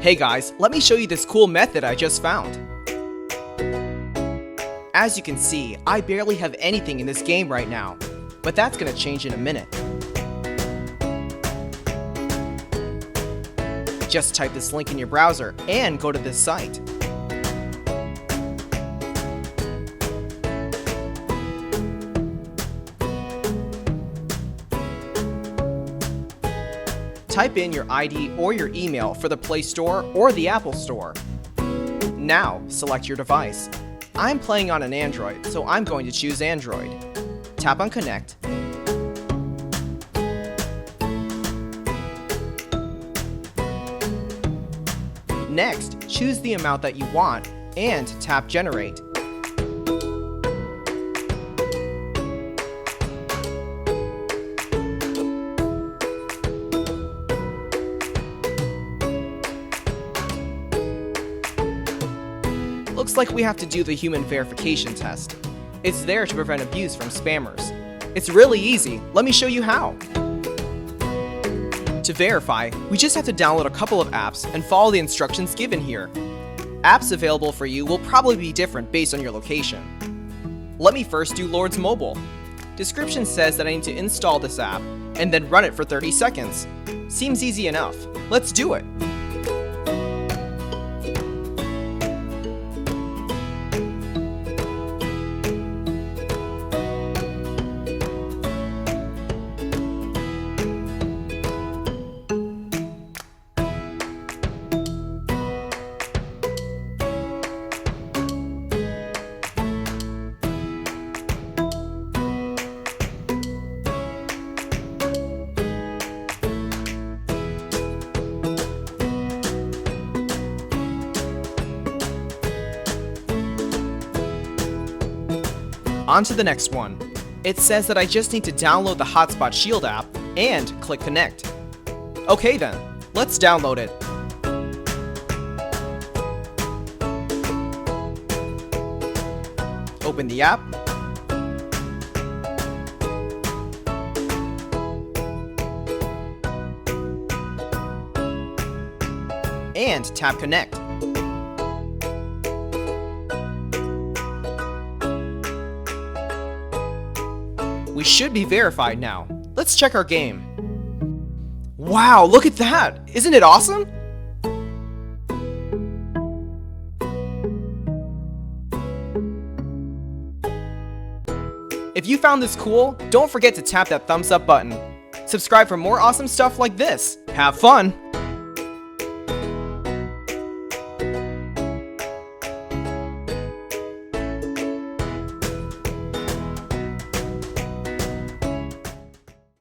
Hey guys, let me show you this cool method I just found. As you can see, I barely have anything in this game right now, but that's gonna change in a minute. Just type this link in your browser and go to this site. Type in your ID or your email for the Play Store or the Apple Store. Now, select your device. I'm playing on an Android, so I'm going to choose Android. Tap on Connect. Next, choose the amount that you want and tap Generate. Looks like we have to do the human verification test. It's there to prevent abuse from spammers. It's really easy. Let me show you how. To verify, we just have to download a couple of apps and follow the instructions given here. Apps available for you will probably be different based on your location. Let me first do Lord's Mobile. Description says that I need to install this app and then run it for 30 seconds. Seems easy enough. Let's do it. On to the next one. It says that I just need to download the Hotspot Shield app and click Connect. Okay then, let's download it. Open the app. And tap Connect. We should be verified now. Let's check our game. Wow, look at that! Isn't it awesome? If you found this cool, don't forget to tap that thumbs up button. Subscribe for more awesome stuff like this. Have fun!